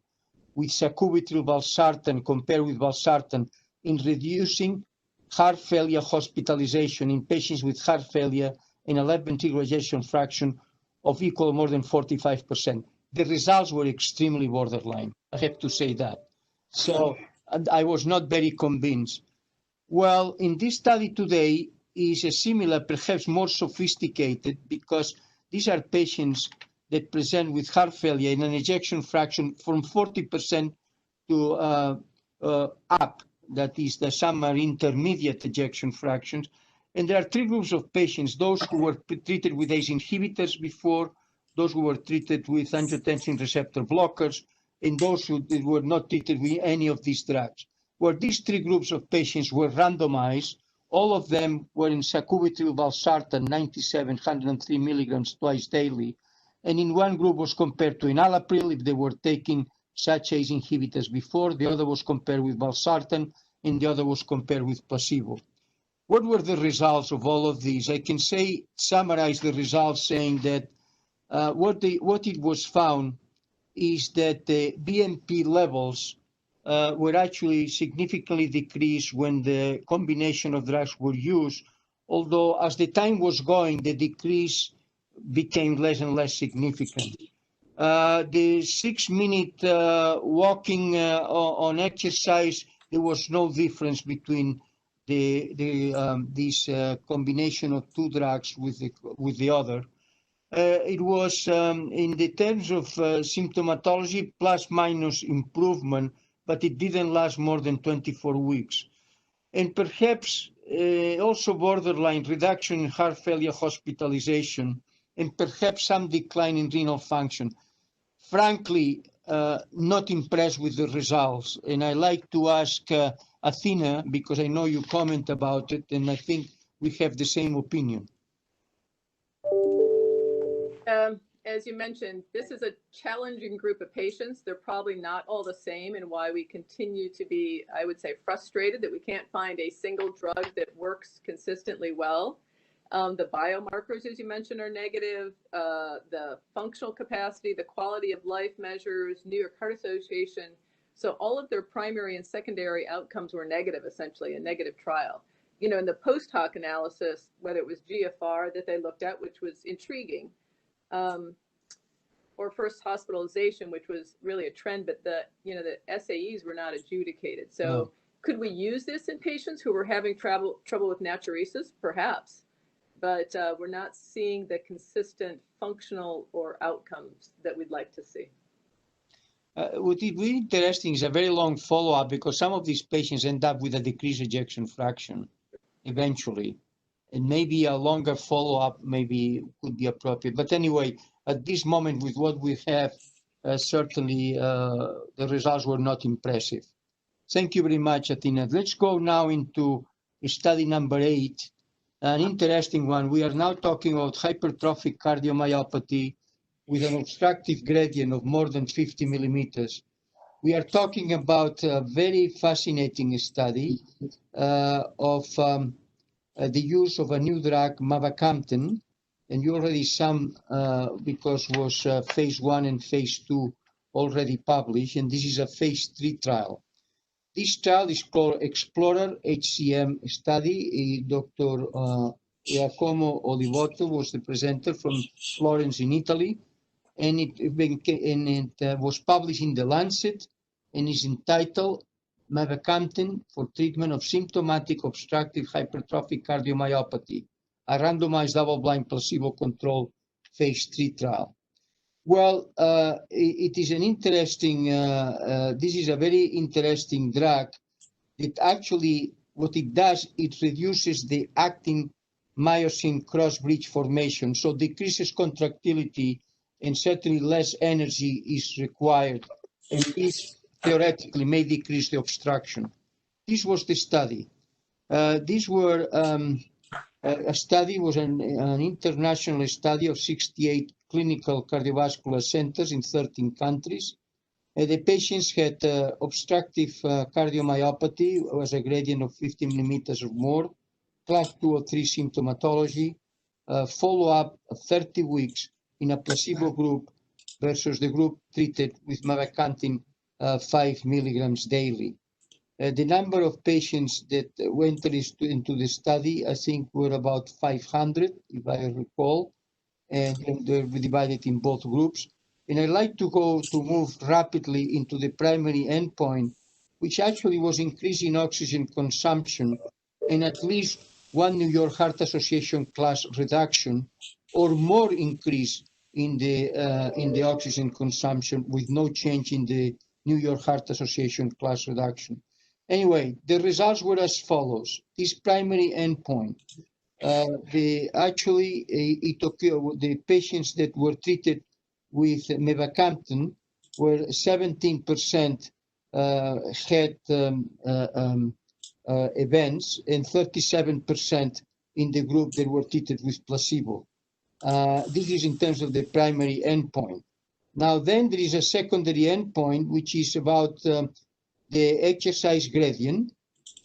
with sacubitril valsartan compared with valsartan in reducing heart failure hospitalization in patients with heart failure and a left ventricular ejection fraction of equal or more than 45%. The results were extremely borderline. I have to say that. So I was not very convinced. Well, in this study today is a similar, perhaps more sophisticated, because these are patients that present with heart failure in an ejection fraction from 40% to up. That is, some are intermediate ejection fractions. And there are three groups of patients: those who were treated with ACE inhibitors before, those who were treated with angiotensin receptor blockers, and those who were not treated with any of these drugs. Where these three groups of patients were randomized, all of them were in sacubitril valsartan 97, 103 milligrams twice daily. And in one group was compared to enalapril if they were taking such ACE inhibitors before, the other was compared with valsartan, and the other was compared with placebo. What were the results of all of these? I can summarize the results saying that what it was found is that the BNP levels were actually significantly decreased when the combination of drugs were used, although as the time was going, the decrease became less and less significant. The 6-minute walking on exercise, there was no difference between this combination of two drugs with the other. It was in the terms of symptomatology plus minus improvement, but it didn't last more than 24 weeks. And perhaps also borderline reduction in heart failure hospitalization, and perhaps some decline in renal function. Frankly, not impressed with the results. And I like to ask Athena, because I know you comment about it, and I think we have the same opinion. As you mentioned, this is a challenging group of patients. They're probably not all the same, and why we continue to be, I would say, frustrated that we can't find a single drug that works consistently well. The biomarkers, as you mentioned, are negative. The functional capacity, the quality of life measures, New York Heart Association. So all of their primary and secondary outcomes were negative, essentially, a negative trial. You know, in the post hoc analysis, whether it was GFR that they looked at, which was intriguing, or first hospitalization, which was really a trend, but the SAEs were not adjudicated. So could we use this in patients who were having trouble with natriuresis? Perhaps, but we're not seeing the consistent functional or outcomes that we'd like to see. What is really interesting is a very long follow-up, because some of these patients end up with a decreased ejection fraction eventually. And maybe a longer follow-up maybe could be appropriate. But anyway, at this moment, with what we have, certainly the results were not impressive. Thank you very much, Athena. Let's go now into study number 8, an interesting one. We are now talking about hypertrophic cardiomyopathy with an obstructive gradient of more than 50 millimeters. We are talking about a very fascinating study of the use of a new drug, mavacamten, and you already because was phase 1 and phase 2 already published, and this is a phase 3 trial. This trial is called EXPLORER-HCM study. Dr. Giacomo Olivotto was the presenter from Florence in Italy, and it was published in The Lancet and is entitled Mavacamten for treatment of symptomatic obstructive hypertrophic cardiomyopathy, a randomized double-blind placebo-controlled phase 3 trial. Well, it is an interesting, this is a very interesting drug. It actually, what it does, it reduces the actin myosin cross-bridge formation, so decreases contractility, and certainly less energy is required, and this theoretically may decrease the obstruction. This was the study. A study was an international study of 68 clinical cardiovascular centers in 13 countries. The patients had obstructive cardiomyopathy, was a gradient of 50 millimeters or more, class 2 or 3 symptomatology, follow-up of 30 weeks in a placebo group versus the group treated with mavacamten 5 milligrams daily. The number of patients that went into the study, I think, were about 500, if I recall, and they're divided in both groups. And I'd like to move rapidly into the primary endpoint, which actually was increasing oxygen consumption and at least one New York Heart Association class reduction or more increase in the oxygen consumption with no change in the New York Heart Association class reduction. Anyway, the results were as follows. This primary endpoint, the patients that were treated with mavacamten were 17% had events and 37% in the group that were treated with placebo. This is in terms of the primary endpoint. Now then there is a secondary endpoint which is about the exercise gradient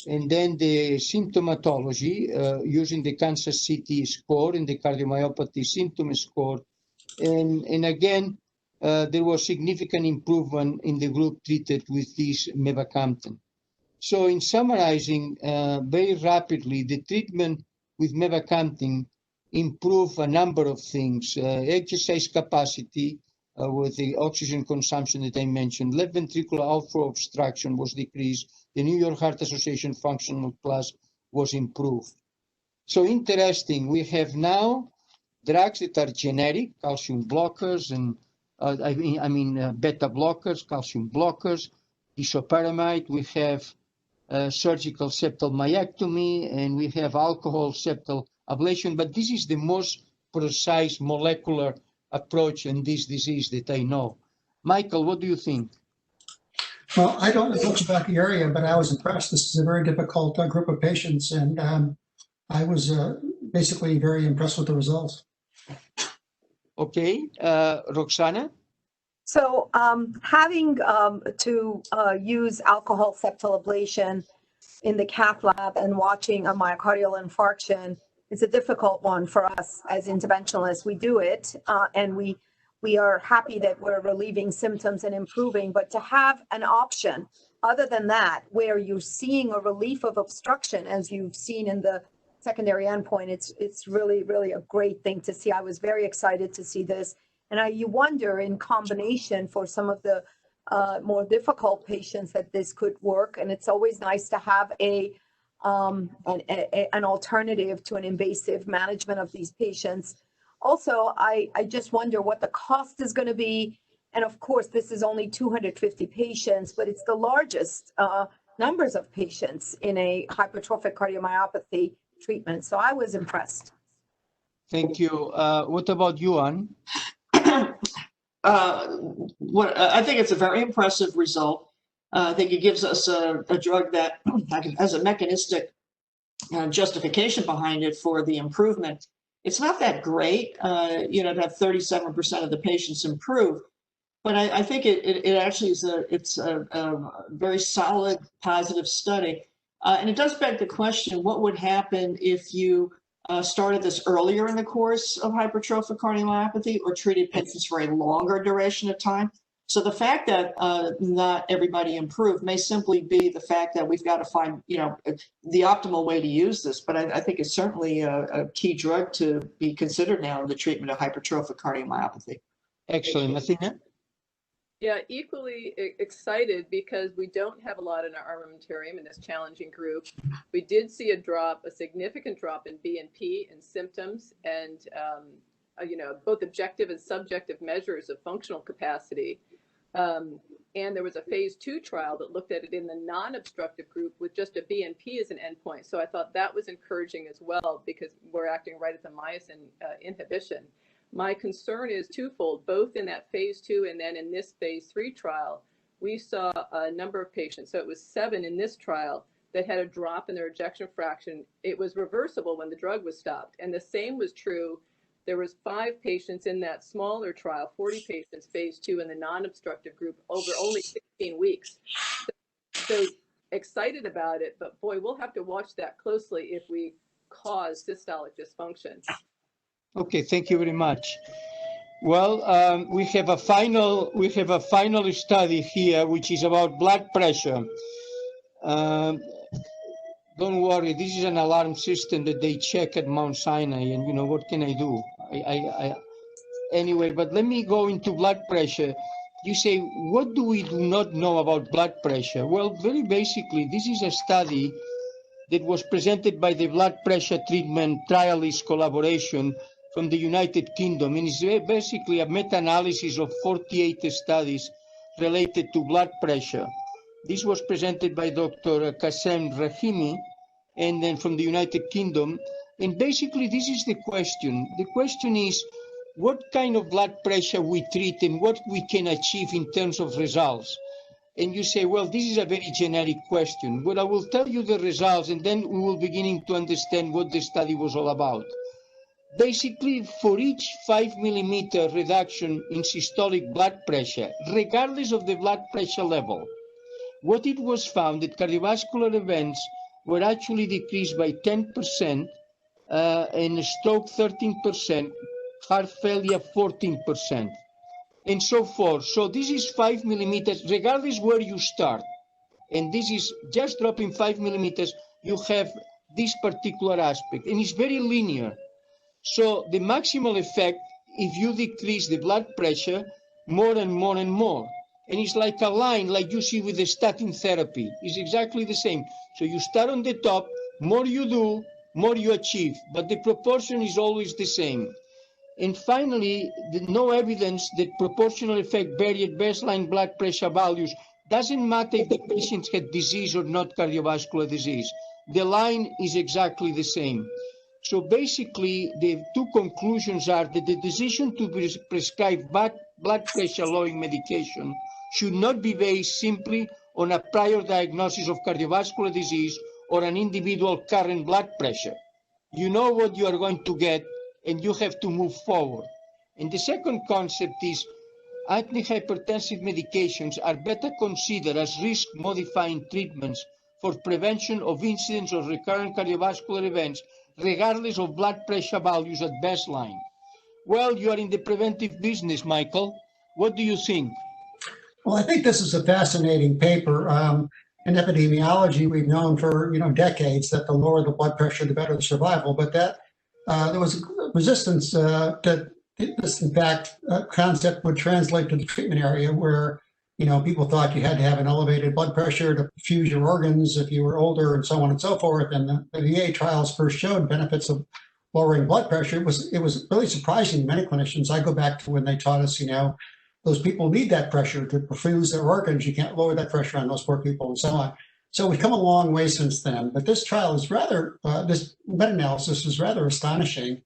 and then the symptomatology using the Kansas City score and the cardiomyopathy symptom score. And again, there was significant improvement in the group treated with this mavacamten. So in summarizing very rapidly, the treatment with mavacamten improved a number of things. Exercise capacity with the oxygen consumption that I mentioned, left ventricular outflow obstruction was decreased, the New York Heart Association functional class was improved. So interesting, we have now drugs that are generic, calcium blockers and beta blockers, calcium blockers, isoparamide. We have surgical septal myectomy, and we have alcohol septal ablation. But this is the most precise molecular approach in this disease that I know. Michael, what do you think? Well, I don't know much about the area, but I was impressed. This is a very difficult group of patients, and I was basically very impressed with the results. Okay, Roxana? So having to use alcohol septal ablation in the cath lab and watching a myocardial infarction is a difficult one for us as interventionalists. We do it and we are happy that we're relieving symptoms and improving, but to have an option other than that, where you're seeing a relief of obstruction, as you've seen in the secondary endpoint, it's really, really a great thing to see. I was very excited to see this. And you wonder in combination for some of the more difficult patients that this could work. And it's always nice to have an alternative to an invasive management of these patients. Also, I just wonder what the cost is going to be. And of course, this is only 250 patients, but it's the largest numbers of patients in a hypertrophic cardiomyopathy treatment. So I was impressed. Thank you. What about you, Ann? I think it's a very impressive result. I think it gives us a drug that has a mechanistic justification behind it for the improvement. It's not that great, to have 37% of the patients improve, but I think it actually is a very solid, positive study. And it does beg the question, what would happen if you started this earlier in the course of hypertrophic cardiomyopathy or treated patients for a longer duration of time? So the fact that not everybody improved may simply be the fact that we've got to find, the optimal way to use this. But I think it's certainly a key drug to be considered now in the treatment of hypertrophic cardiomyopathy. Excellent. Athena? Yeah, equally excited because we don't have a lot in our armamentarium in this challenging group. We did see a significant drop in BNP and symptoms and, both objective and subjective measures of functional capacity. And there was a phase 2 trial that looked at it in the non-obstructive group with just a BNP as an endpoint. So I thought that was encouraging as well because we're acting right at the myosin inhibition. My concern is twofold, both in that phase 2 and then in this phase 3 trial, we saw a number of patients. So it was 7 in this trial that had a drop in their ejection fraction. It was reversible when the drug was stopped. And the same was true. There was 5 patients in that smaller trial, 40 patients, phase 2 in the non-obstructive group over only 16 weeks. So excited about it, but boy, we'll have to watch that closely if we cause systolic dysfunction. Okay, thank you very much. Well, we have a final study here, which is about blood pressure. Don't worry, this is an alarm system that they check at Mount Sinai, and you know, what can I do? Anyway, but let me go into blood pressure. You say, what do we do not know about blood pressure? Well, very basically, this is a study that was presented by the Blood Pressure Treatment Trialist Collaboration from the United Kingdom. And it's basically a meta-analysis of 48 studies related to blood pressure. This was presented by Dr. Qassem Rahimi, and then from the United Kingdom. And basically, this is the question. The question is, what kind of blood pressure we treat and what we can achieve in terms of results. And you say, well, this is a very generic question. Well, I will tell you the results, and then we will begin to understand what the study was all about. Basically, for each 5 millimeter reduction in systolic blood pressure, regardless of the blood pressure level, what it was found that cardiovascular events were actually decreased by 10%, and stroke 13%, heart failure 14%, and so forth. So this is 5 millimeters, regardless where you start. And this is just dropping 5 millimeters, you have this particular aspect, and it's very linear. So the maximal effect, if you decrease the blood pressure more and more and more, and it's like a line like you see with the statin therapy. It's exactly the same. So you start on the top, more you do, more you achieve, but the proportion is always the same. And finally, no evidence that proportional effect vary at baseline blood pressure values. Doesn't matter if the patients had disease or not cardiovascular disease. The line is exactly the same. So basically, the two conclusions are that the decision to prescribe blood pressure lowering medication should not be based simply on a prior diagnosis of cardiovascular disease or an individual current blood pressure. You know what you are going to get, and you have to move forward. And the second concept is antihypertensive medications are better considered as risk-modifying treatments for prevention of incidence of recurrent cardiovascular events, regardless of blood pressure values at baseline. Well, you are in the preventive business, Michael. What do you think? Well, I think this is a fascinating paper. In epidemiology, we've known for decades that the lower the blood pressure, the better the survival. But that there was resistance that this, in fact, concept would translate to the treatment area, where people thought you had to have an elevated blood pressure to fuse your organs if you were older, and so on and so forth. And the VA trials first showed benefits of lowering blood pressure. It was really surprising to many clinicians. I go back to when they taught us, those people need that pressure to perfuse their organs. You can't lower that pressure on those poor people, and so on. So we've come a long way since then. But this trial is rather, this meta-analysis is rather astonishing,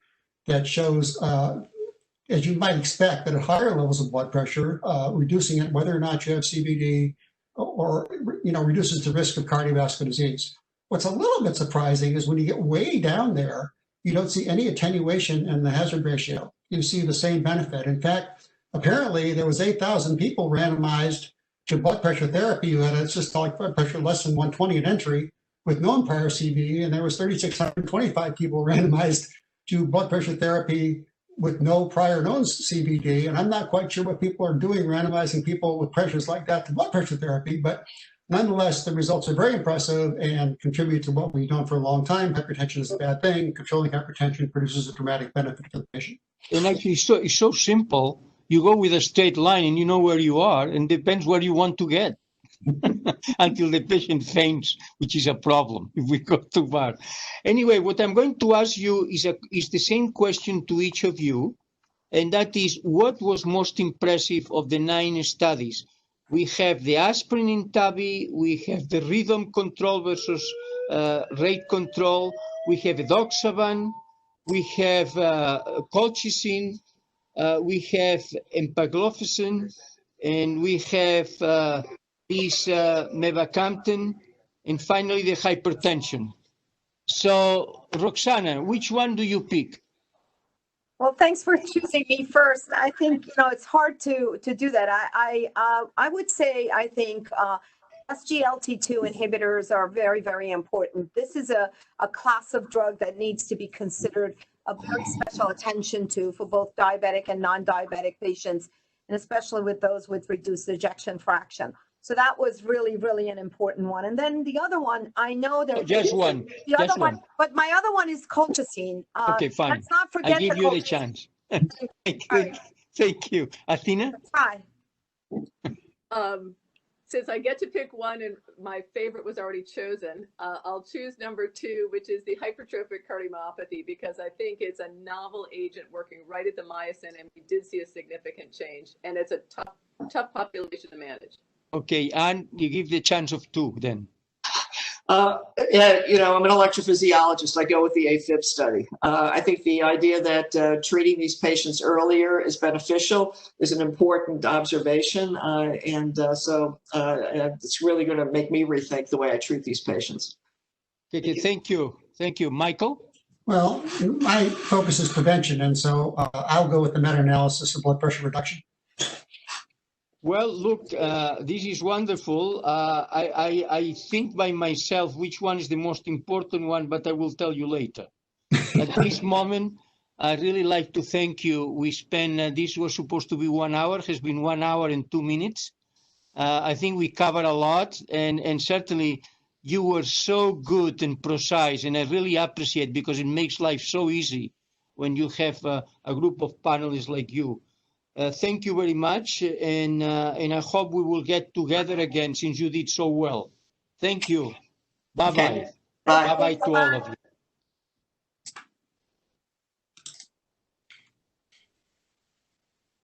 that shows, as you might expect, that at higher levels of blood pressure, reducing it, whether or not you have CVD, or reduces the risk of cardiovascular disease. What's a little bit surprising is when you get way down there, you don't see any attenuation in the hazard ratio. You see the same benefit. In fact, apparently there was 8,000 people randomized to blood pressure therapy who had a systolic blood pressure less than 120 at entry with known prior CVD, and there was 3,625 people randomized to blood pressure therapy with no prior known CVD. And I'm not quite sure what people are doing randomizing people with pressures like that to blood pressure therapy, but nonetheless, the results are very impressive and contribute to what we've known for a long time. Hypertension is a bad thing. Controlling hypertension produces a dramatic benefit for the patient. And actually, it's so simple. You go with a straight line and you know where you are, and depends where you want to get until the patient faints, which is a problem if we go too far. Anyway, what I'm going to ask you is the same question to each of you, and that is, what was most impressive of the 9 studies? We have the aspirin in TAVI, we have the rhythm control versus rate control, we have edoxaban, we have colchicine, we have empagliflozin, and we have this mavacamten, and finally the hypertension. So, Roxana, which one do you pick? Well, thanks for choosing me first. I think it's hard to do that. I would say I think SGLT2 inhibitors are very, very important. This is a class of drug that needs to be considered a very special attention to for both diabetic and non-diabetic patients, and especially with those with reduced ejection fraction. So that was really, really an important one. And then the other one, I know that Just one. The other Just one, one. but my other one is colchicine. Okay, fine. Let's not forget I give you the colchicine. chance. Sorry. Thank you. Athena? Hi. Since I get to pick one and my favorite was already chosen, I'll choose number 2, which is the hypertrophic cardiomyopathy, because I think it's a novel agent working right at the myosin, and we did see a significant change, and it's a tough population to manage. Okay, and you give the chance of 2 then. Yeah, you know, I'm an electrophysiologist. I go with the AFib study. I think the idea that treating these patients earlier is beneficial is an important observation. So it's really going to make me rethink the way I treat these patients. Okay, thank you. Thank you. Michael? Well, my focus is prevention, and so I'll go with the meta-analysis of blood pressure reduction. Well, look, this is wonderful. I think by myself which one is the most important one, but I will tell you later. At this moment, I really like to thank you. We spent, this was supposed to be 1 hour, has been 1 hour and 2 minutes. I think we covered a lot, and certainly you were so good and precise, and I really appreciate, because it makes life so easy when you have a group of panelists like you. Thank you very much, and I hope we will get together again since you did so well. Thank you. Bye-bye. Okay. Bye. Bye-bye to all of you.